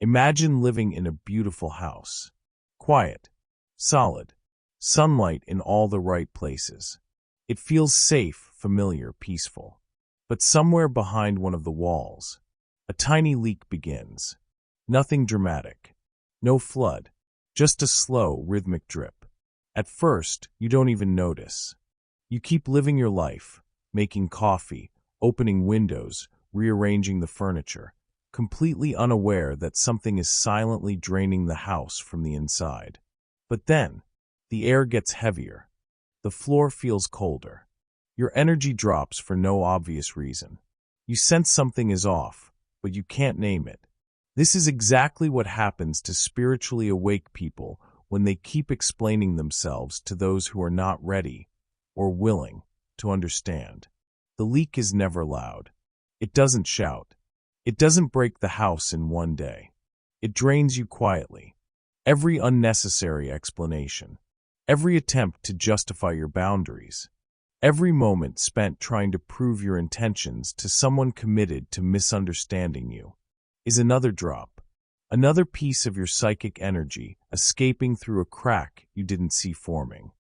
Imagine living in a beautiful house. Quiet, solid, sunlight in all the right places. It feels safe, familiar, peaceful. But somewhere behind one of the walls, a tiny leak begins. Nothing dramatic. No flood. Just a slow, rhythmic drip. At first, you don't even notice. You keep living your life, making coffee, opening windows, rearranging the furniture, completely unaware that something is silently draining the house from the inside. But then, the air gets heavier. The floor feels colder. Your energy drops for no obvious reason. You sense something is off, but you can't name it. This is exactly what happens to spiritually awake people when they keep explaining themselves to those who are not ready or willing to understand. The leak is never loud. It doesn't shout. It doesn't break the house in one day. It drains you quietly. Every unnecessary explanation, every attempt to justify your boundaries, every moment spent trying to prove your intentions to someone committed to misunderstanding you, is another drop, another piece of your psychic energy escaping through a crack you didn't see forming.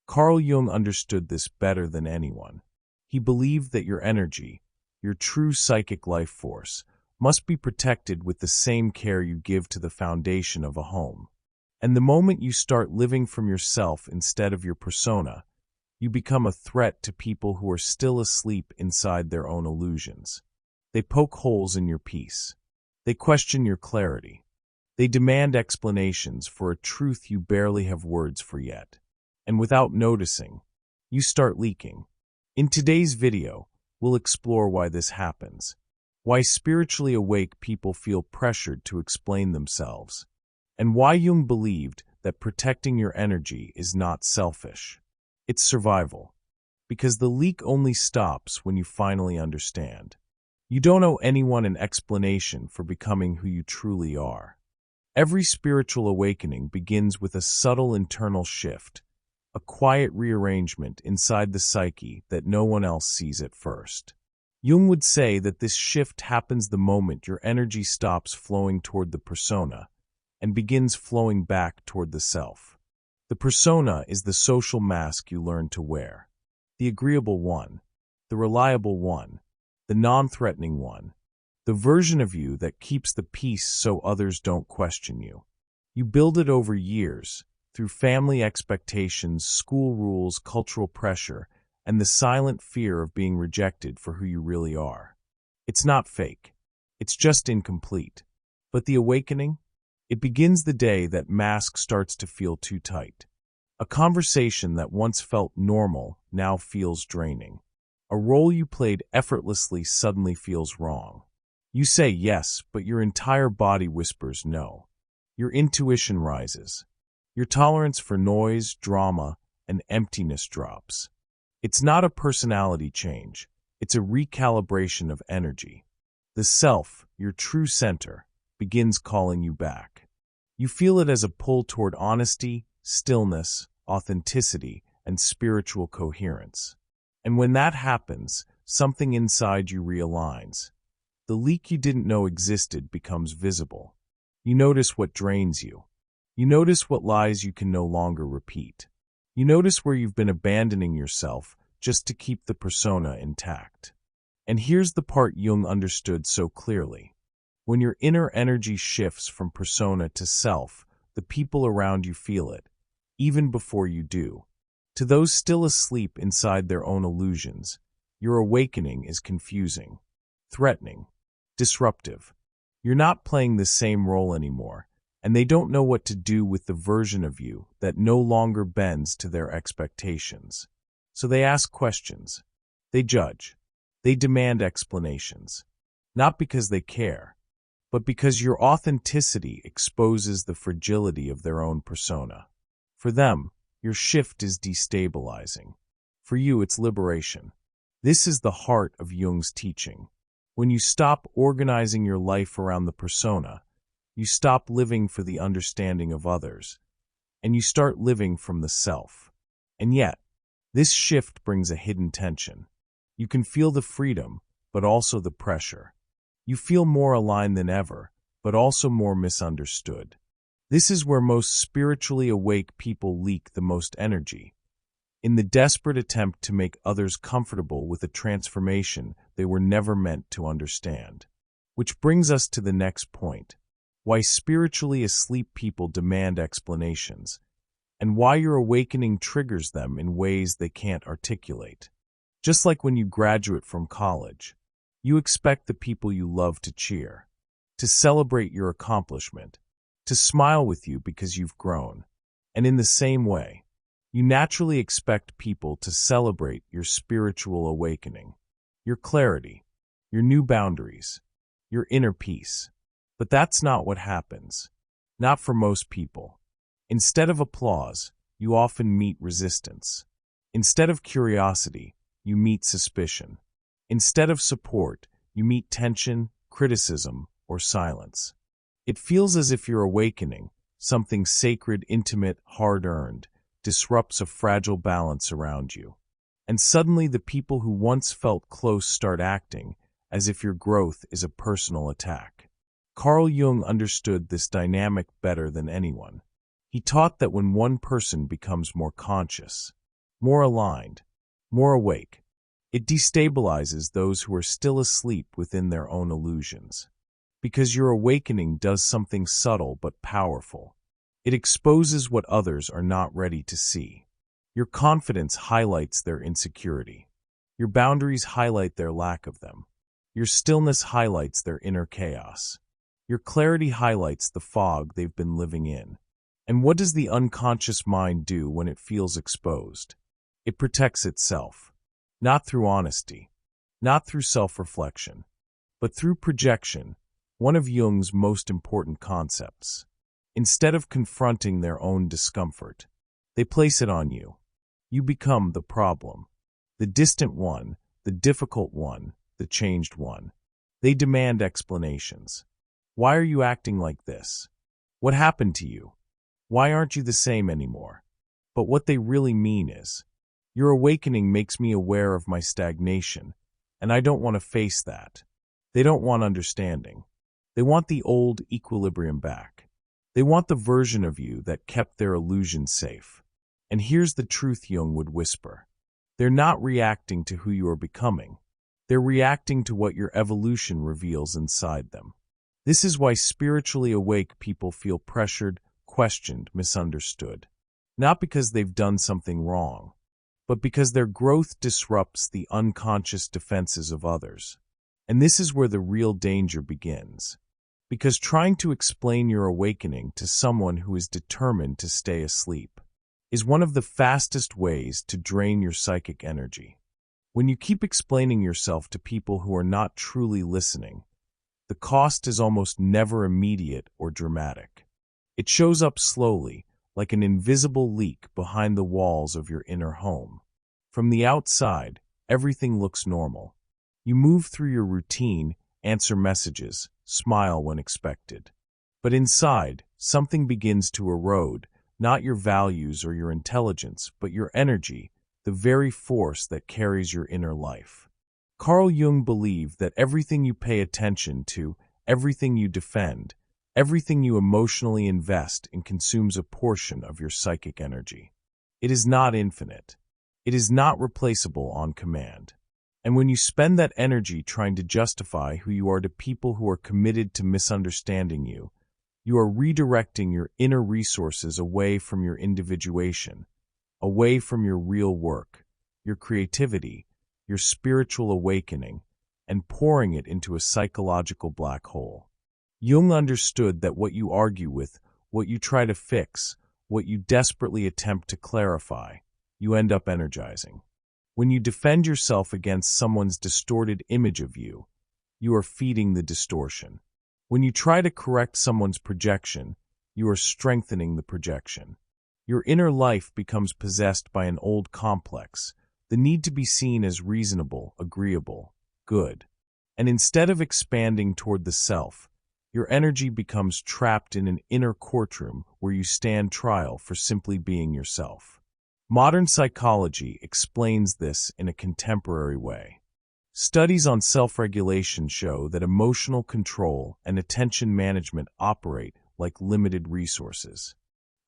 Carl Jung understood this better than anyone. He believed that your energy, your true psychic life force, must be protected with the same care you give to the foundation of a home. And the moment you start living from yourself instead of your persona, you become a threat to people who are still asleep inside their own illusions. They poke holes in your peace. They question your clarity. They demand explanations for a truth you barely have words for yet. And without noticing, you start leaking. In today's video, we'll explore why this happens, why spiritually awake people feel pressured to explain themselves, and why Jung believed that protecting your energy is not selfish. It's survival. Because the leak only stops when you finally understand. You don't owe anyone an explanation for becoming who you truly are. Every spiritual awakening begins with a subtle internal shift, a quiet rearrangement inside the psyche that no one else sees at first. Jung would say that this shift happens the moment your energy stops flowing toward the persona and begins flowing back toward the self. The persona is the social mask you learn to wear. The agreeable one, the reliable one, the non-threatening one, the version of you that keeps the peace so others don't question you. You build it over years, through family expectations, school rules, cultural pressure, and the silent fear of being rejected for who you really are. It's not fake. It's just incomplete. But the awakening? It begins the day that mask starts to feel too tight. A conversation that once felt normal now feels draining. A role you played effortlessly suddenly feels wrong. You say yes, but your entire body whispers no. Your intuition rises. Your tolerance for noise, drama, and emptiness drops. It's not a personality change. It's a recalibration of energy. The self, your true center, begins calling you back. You feel it as a pull toward honesty, stillness, authenticity, and spiritual coherence. And when that happens, something inside you realigns. The leak you didn't know existed becomes visible. You notice what drains you. You notice what lies you can no longer repeat. You notice where you've been abandoning yourself just to keep the persona intact. And here's the part Jung understood so clearly. When your inner energy shifts from persona to self, the people around you feel it, even before you do. To those still asleep inside their own illusions, your awakening is confusing, threatening, disruptive. You're not playing the same role anymore, and they don't know what to do with the version of you that no longer bends to their expectations. So they ask questions. They judge. They demand explanations. Not because they care, but because your authenticity exposes the fragility of their own persona. For them, your shift is destabilizing. For you, it's liberation. This is the heart of Jung's teaching. When you stop organizing your life around the persona, you stop living for the understanding of others, and you start living from the self. And yet, this shift brings a hidden tension. You can feel the freedom, but also the pressure. You feel more aligned than ever, but also more misunderstood. This is where most spiritually awake people leak the most energy, in the desperate attempt to make others comfortable with a transformation they were never meant to understand. Which brings us to the next point: why spiritually asleep people demand explanations, and why your awakening triggers them in ways they can't articulate. Just like when you graduate from college, you expect the people you love to cheer, to celebrate your accomplishment, to smile with you because you've grown. And in the same way, you naturally expect people to celebrate your spiritual awakening, your clarity, your new boundaries, your inner peace. But that's not what happens. Not for most people. Instead of applause, you often meet resistance. Instead of curiosity, you meet suspicion. Instead of support, you meet tension, criticism, or silence. It feels as if your awakening, something sacred, intimate, hard-earned, disrupts a fragile balance around you. And suddenly the people who once felt close start acting as if your growth is a personal attack. Carl Jung understood this dynamic better than anyone. He taught that when one person becomes more conscious, more aligned, more awake, it destabilizes those who are still asleep within their own illusions. Because your awakening does something subtle but powerful. It exposes what others are not ready to see. Your confidence highlights their insecurity. Your boundaries highlight their lack of them. Your stillness highlights their inner chaos. Your clarity highlights the fog they've been living in. And what does the unconscious mind do when it feels exposed? It protects itself. Not through honesty, not through self-reflection, but through projection, one of Jung's most important concepts. Instead of confronting their own discomfort, they place it on you. You become the problem, the distant one, the difficult one, the changed one. They demand explanations. Why are you acting like this? What happened to you? Why aren't you the same anymore? But what they really mean is, your awakening makes me aware of my stagnation, and I don't want to face that. They don't want understanding. They want the old equilibrium back. They want the version of you that kept their illusions safe. And here's the truth Jung would whisper. They're not reacting to who you are becoming. They're reacting to what your evolution reveals inside them. This is why spiritually awake people feel pressured, questioned, misunderstood. Not because they've done something wrong, but because their growth disrupts the unconscious defenses of others. And this is where the real danger begins. Because trying to explain your awakening to someone who is determined to stay asleep is one of the fastest ways to drain your psychic energy. When you keep explaining yourself to people who are not truly listening, the cost is almost never immediate or dramatic. It shows up slowly, like an invisible leak behind the walls of your inner home. From the outside, everything looks normal. You move through your routine, answer messages, smile when expected. But inside, something begins to erode, not your values or your intelligence, but your energy, the very force that carries your inner life. Carl Jung believed that everything you pay attention to, everything you defend, everything you emotionally invest in consumes a portion of your psychic energy. It is not infinite. It is not replaceable on command. And when you spend that energy trying to justify who you are to people who are committed to misunderstanding you, you are redirecting your inner resources away from your individuation, away from your real work, your creativity, your spiritual awakening, and pouring it into a psychological black hole. Jung understood that what you argue with, what you try to fix, what you desperately attempt to clarify, you end up energizing. When you defend yourself against someone's distorted image of you, you are feeding the distortion. When you try to correct someone's projection, you are strengthening the projection. Your inner life becomes possessed by an old complex, the need to be seen as reasonable, agreeable, good. And instead of expanding toward the self, your energy becomes trapped in an inner courtroom where you stand trial for simply being yourself. Modern psychology explains this in a contemporary way. Studies on self-regulation show that emotional control and attention management operate like limited resources.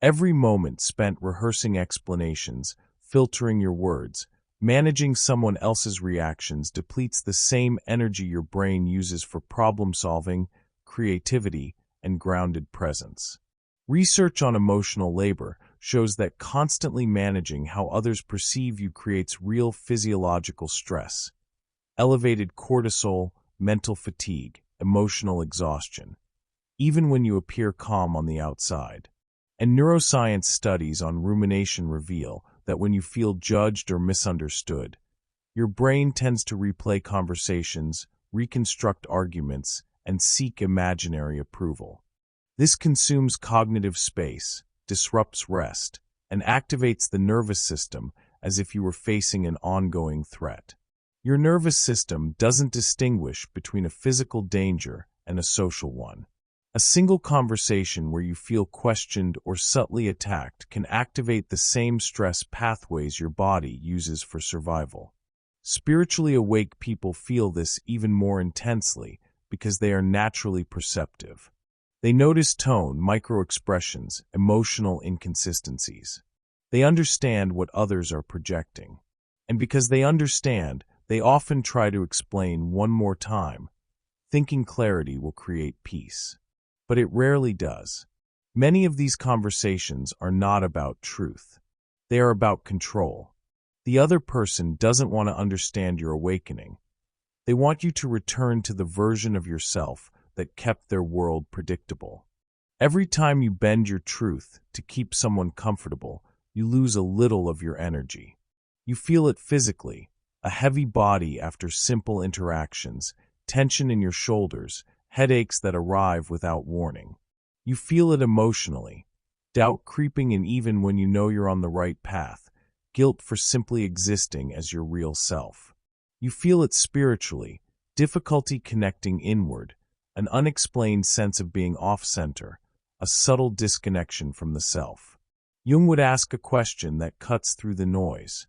Every moment spent rehearsing explanations, filtering your words, managing someone else's reactions depletes the same energy your brain uses for problem-solving, creativity, and grounded presence. Research on emotional labor shows that constantly managing how others perceive you creates real physiological stress, elevated cortisol, mental fatigue, emotional exhaustion, even when you appear calm on the outside. And neuroscience studies on rumination reveal that when you feel judged or misunderstood, your brain tends to replay conversations, reconstruct arguments, and seek imaginary approval. This consumes cognitive space, disrupts rest, and activates the nervous system as if you were facing an ongoing threat. Your nervous system doesn't distinguish between a physical danger and a social one. A single conversation where you feel questioned or subtly attacked can activate the same stress pathways your body uses for survival. Spiritually awake people feel this even more intensely because they are naturally perceptive. They notice tone, microexpressions, emotional inconsistencies. They understand what others are projecting. And because they understand, they often try to explain one more time, thinking clarity will create peace. But it rarely does. Many of these conversations are not about truth. They are about control. The other person doesn't want to understand your awakening. They want you to return to the version of yourself that kept their world predictable. Every time you bend your truth to keep someone comfortable, you lose a little of your energy. You feel it physically, a heavy body after simple interactions, tension in your shoulders, headaches that arrive without warning. You feel it emotionally, doubt creeping in even when you know you're on the right path, guilt for simply existing as your real self. You feel it spiritually, difficulty connecting inward, an unexplained sense of being off-center, a subtle disconnection from the self. Jung would ask a question that cuts through the noise.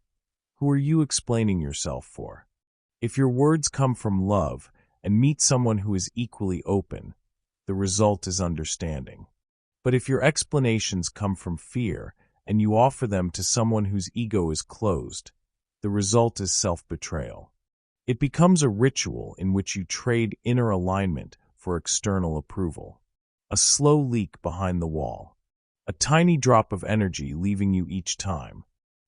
Who are you explaining yourself for? If your words come from love and meet someone who is equally open, the result is understanding. But if your explanations come from fear and you offer them to someone whose ego is closed, the result is self-betrayal. It becomes a ritual in which you trade inner alignment for external approval. A slow leak behind the wall. A tiny drop of energy leaving you each time.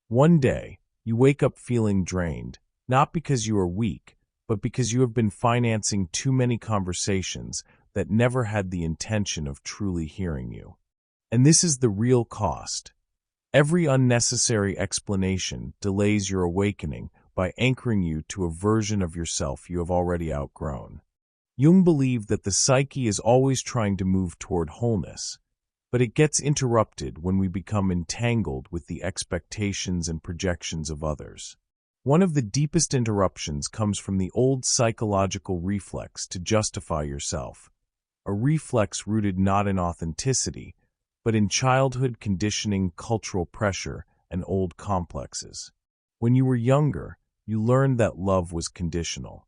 One day, you wake up feeling drained, not because you are weak, but because you have been financing too many conversations that never had the intention of truly hearing you. And this is the real cost. Every unnecessary explanation delays your awakening by anchoring you to a version of yourself you have already outgrown. Jung believed that the psyche is always trying to move toward wholeness, but it gets interrupted when we become entangled with the expectations and projections of others. One of the deepest interruptions comes from the old psychological reflex to justify yourself, a reflex rooted not in authenticity, but in childhood conditioning, cultural pressure, and old complexes. When you were younger, you learned that love was conditional.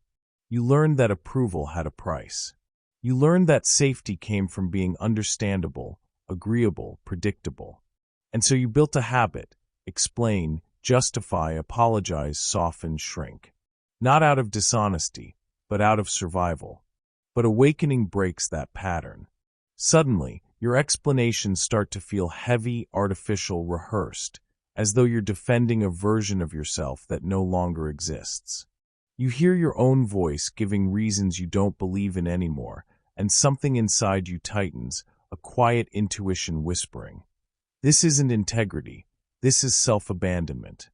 You learned that approval had a price. You learned that safety came from being understandable, agreeable, predictable. And so you built a habit: explain, justify, apologize, soften, shrink. Not out of dishonesty, but out of survival. But awakening breaks that pattern. Suddenly, your explanations start to feel heavy, artificial, rehearsed, as though you're defending a version of yourself that no longer exists. You hear your own voice giving reasons you don't believe in anymore, and something inside you tightens, a quiet intuition whispering. This isn't integrity, this is self-abandonment.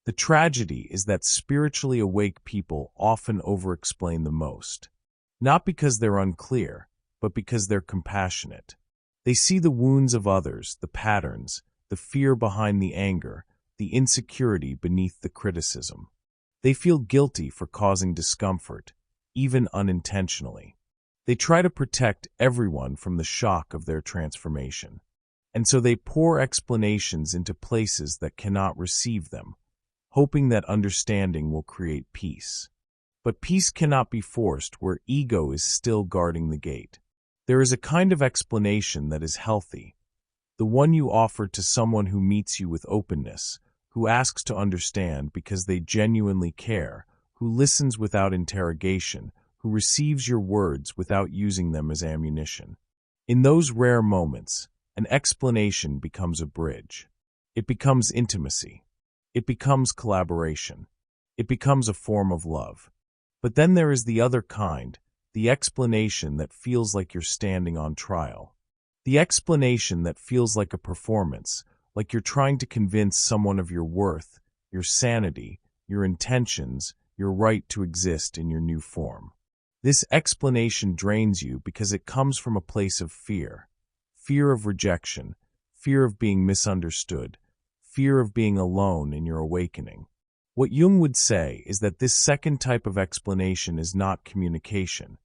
The tragedy is that spiritually awake people often over-explain the most. Not because they're unclear, but because they're compassionate. They see the wounds of others, the patterns, the fear behind the anger, the insecurity beneath the criticism. They feel guilty for causing discomfort, even unintentionally. They try to protect everyone from the shock of their transformation. And so they pour explanations into places that cannot receive them, hoping that understanding will create peace. But peace cannot be forced where ego is still guarding the gate. There is a kind of explanation that is healthy, the one you offer to someone who meets you with openness, who asks to understand because they genuinely care, who listens without interrogation, who receives your words without using them as ammunition. In those rare moments, an explanation becomes a bridge. It becomes intimacy. It becomes collaboration. It becomes a form of love. But then there is the other kind, the explanation that feels like you're standing on trial. The explanation that feels like a performance, like you're trying to convince someone of your worth, your sanity, your intentions, your right to exist in your new form. This explanation drains you because it comes from a place of fear. Fear of rejection, fear of being misunderstood, fear of being alone in your awakening. What Jung would say is that this second type of explanation is not communication.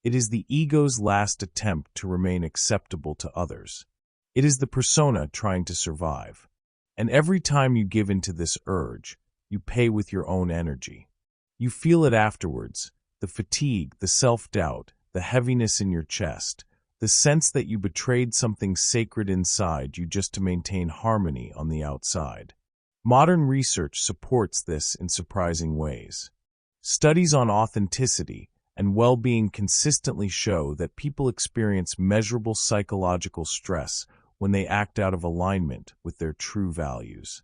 It is the ego's last attempt to remain acceptable to others. It is the persona trying to survive. And every time you give in to this urge, you pay with your own energy. You feel it afterwards, the fatigue, the self-doubt, the heaviness in your chest, the sense that you betrayed something sacred inside you just to maintain harmony on the outside. Modern research supports this in surprising ways. Studies on authenticity and well-being consistently show that people experience measurable psychological stress when they act out of alignment with their true values.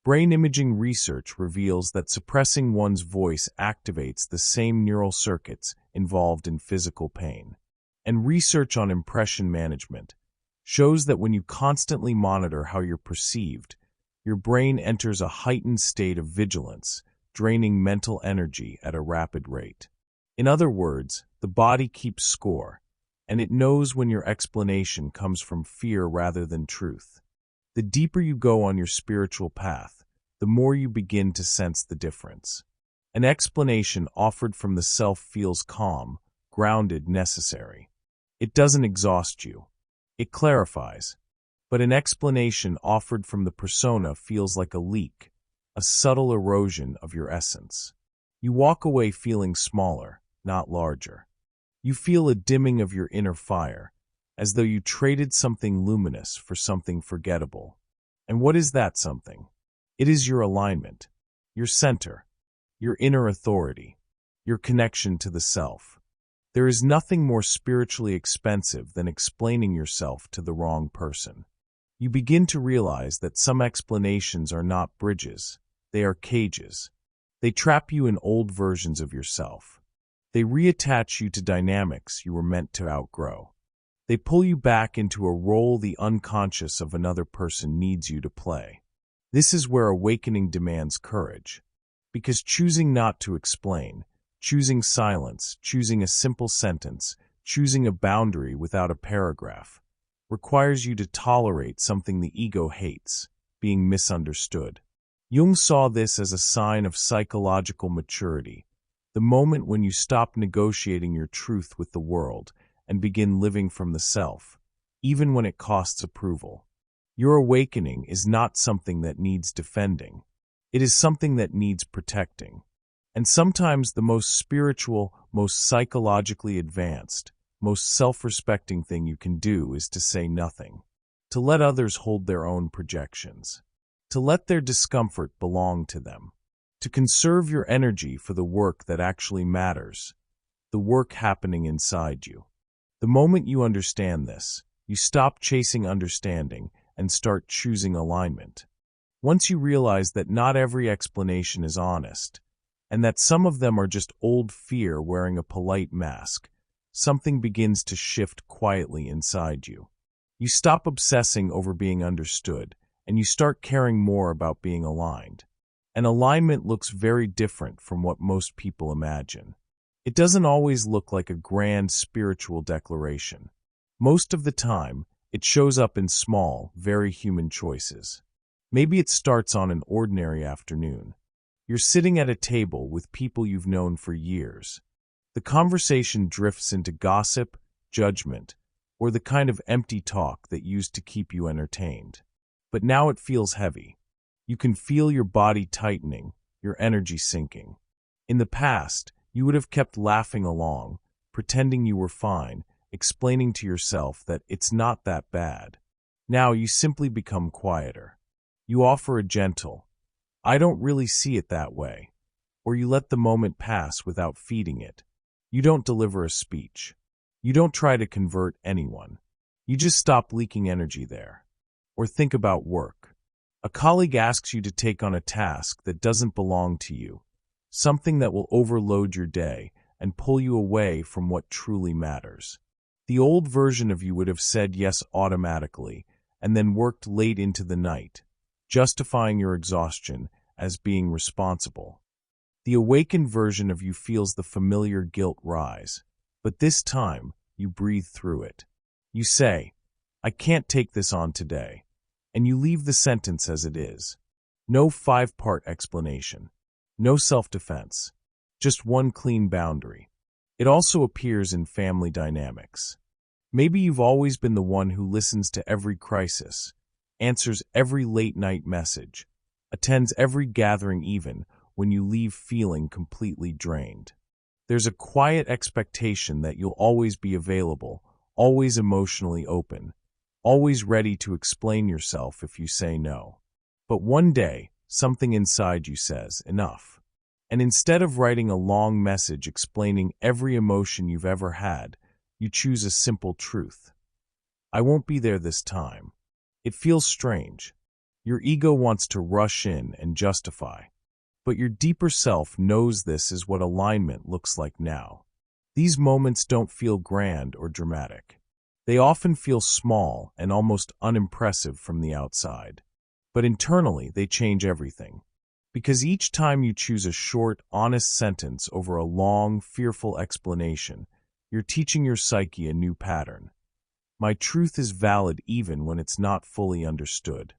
Brain imaging research reveals that suppressing one's voice activates the same neural circuits involved in physical pain. And research on impression management shows that when you constantly monitor how you're perceived, your brain enters a heightened state of vigilance, draining mental energy at a rapid rate. In other words, the body keeps score, and it knows when your explanation comes from fear rather than truth. The deeper you go on your spiritual path, the more you begin to sense the difference. An explanation offered from the self feels calm, grounded, necessary. It doesn't exhaust you. It clarifies. But an explanation offered from the persona feels like a leak, a subtle erosion of your essence. You walk away feeling smaller, not larger. You feel a dimming of your inner fire, as though you traded something luminous for something forgettable. And what is that something? It is your alignment, your center, your inner authority, your connection to the self. There is nothing more spiritually expensive than explaining yourself to the wrong person. You begin to realize that some explanations are not bridges, they are cages. They trap you in old versions of yourself. They reattach you to dynamics you were meant to outgrow. They pull you back into a role the unconscious of another person needs you to play. This is where awakening demands courage. Because choosing not to explain, choosing silence, choosing a simple sentence, choosing a boundary without a paragraph, requires you to tolerate something the ego hates, being misunderstood. Jung saw this as a sign of psychological maturity, the moment when you stop negotiating your truth with the world and begin living from the self, even when it costs approval. Your awakening is not something that needs defending. It is something that needs protecting. And sometimes the most spiritual, most psychologically advanced, most self-respecting thing you can do is to say nothing, to let others hold their own projections, to let their discomfort belong to them, to conserve your energy for the work that actually matters, the work happening inside you. The moment you understand this, you stop chasing understanding and start choosing alignment. Once you realize that not every explanation is honest, and that some of them are just old fear wearing a polite mask, something begins to shift quietly inside you. You stop obsessing over being understood, and you start caring more about being aligned. And alignment looks very different from what most people imagine. It doesn't always look like a grand spiritual declaration. Most of the time, it shows up in small, very human choices. Maybe it starts on an ordinary afternoon. You're sitting at a table with people you've known for years. The conversation drifts into gossip, judgment, or the kind of empty talk that used to keep you entertained. But now it feels heavy. You can feel your body tightening, your energy sinking. In the past, You would have kept laughing along, pretending you were fine, explaining to yourself that it's not that bad. Now you simply become quieter. You offer a gentle, "I don't really see it that way," or you let the moment pass without feeding it. You don't deliver a speech. You don't try to convert anyone. You just stop leaking energy there. Or think about work. A colleague asks you to take on a task that doesn't belong to you, something that will overload your day and pull you away from what truly matters. The old version of you would have said yes automatically and then worked late into the night, justifying your exhaustion as being responsible. The awakened version of you feels the familiar guilt rise, but this time you breathe through it. You say, "I can't take this on today," and you leave the sentence as it is. No five-part explanation. No self-defense. Just one clean boundary. It also appears in family dynamics. Maybe you've always been the one who listens to every crisis, answers every late-night message, attends every gathering even when you leave feeling completely drained. There's a quiet expectation that you'll always be available, always emotionally open, always ready to explain yourself if you say no. But one day, something inside you says, enough. And instead of writing a long message explaining every emotion you've ever had, you choose a simple truth. "I won't be there this time." It feels strange. Your ego wants to rush in and justify. But your deeper self knows this is what alignment looks like now. These moments don't feel grand or dramatic. They often feel small and almost unimpressive from the outside. But internally, they change everything. Because each time you choose a short, honest sentence over a long, fearful explanation, you're teaching your psyche a new pattern. My truth is valid even when it's not fully understood.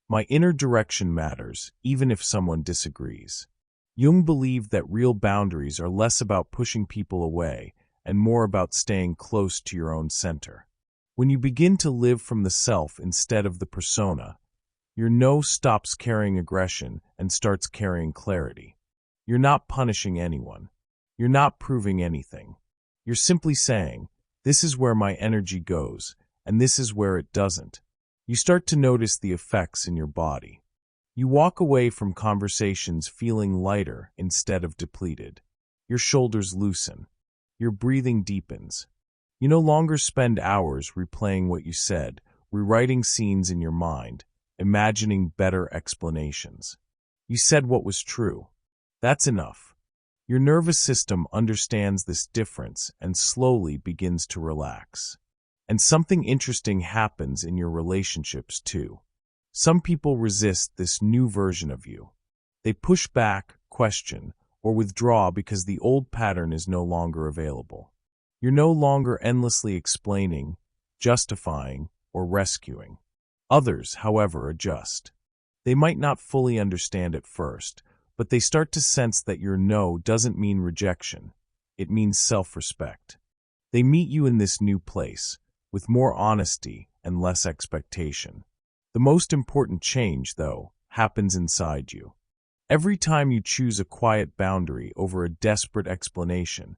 My inner direction matters, even if someone disagrees. Jung believed that real boundaries are less about pushing people away and more about staying close to your own center. When you begin to live from the self instead of the persona, your no stops carrying aggression and starts carrying clarity. You're not punishing anyone. You're not proving anything. You're simply saying, "This is where my energy goes, and this is where it doesn't." You start to notice the effects in your body. You walk away from conversations feeling lighter instead of depleted. Your shoulders loosen. Your breathing deepens. You no longer spend hours replaying what you said, rewriting scenes in your mind, imagining better explanations. You said what was true. That's enough. Your nervous system understands this difference and slowly begins to relax. And something interesting happens in your relationships too. Some people resist this new version of you. They push back, question, or withdraw because the old pattern is no longer available. You're no longer endlessly explaining, justifying, or rescuing. Others, however, adjust. They might not fully understand at first, but they start to sense that your no doesn't mean rejection. It means self-respect. They meet you in this new place, with more honesty and less expectation. The most important change, though, happens inside you. Every time you choose a quiet boundary over a desperate explanation,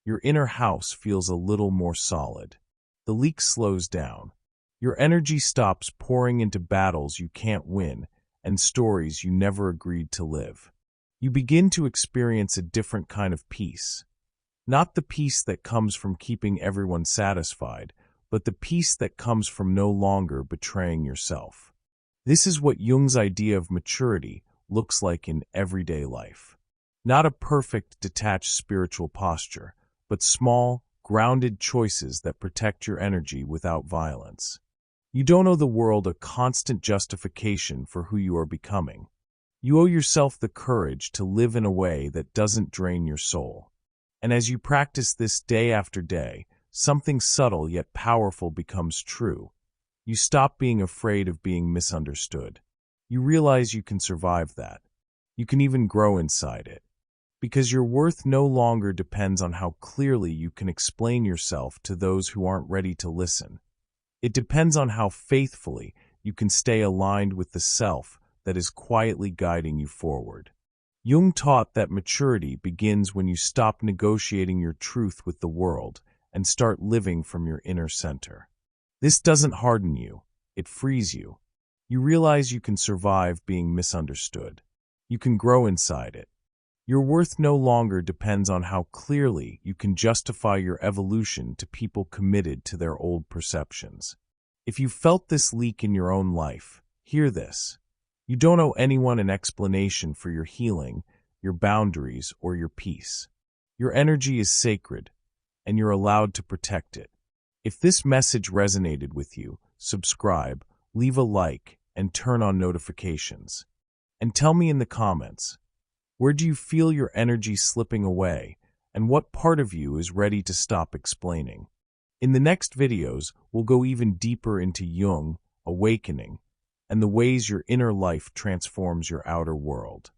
your inner house feels a little more solid. The leak slows down. Your energy stops pouring into battles you can't win and stories you never agreed to live. You begin to experience a different kind of peace. Not the peace that comes from keeping everyone satisfied, but the peace that comes from no longer betraying yourself. This is what Jung's idea of maturity looks like in everyday life. Not a perfect, detached spiritual posture, but small, grounded choices that protect your energy without violence. You don't owe the world a constant justification for who you are becoming. You owe yourself the courage to live in a way that doesn't drain your soul. And as you practice this day after day, something subtle yet powerful becomes true. You stop being afraid of being misunderstood. You realize you can survive that. You can even grow inside it. Because your worth no longer depends on how clearly you can explain yourself to those who aren't ready to listen. It depends on how faithfully you can stay aligned with the self that is quietly guiding you forward. Jung taught that maturity begins when you stop negotiating your truth with the world and start living from your inner center. This doesn't harden you, it frees you. You realize you can survive being misunderstood. You can grow inside it. Your worth no longer depends on how clearly you can justify your evolution to people committed to their old perceptions. If you felt this leak in your own life, hear this. You don't owe anyone an explanation for your healing, your boundaries, or your peace. Your energy is sacred, and you're allowed to protect it. If this message resonated with you, subscribe, leave a like, and turn on notifications. And tell me in the comments, where do you feel your energy slipping away, and what part of you is ready to stop explaining? In the next videos, we'll go even deeper into Jung, awakening, and the ways your inner life transforms your outer world.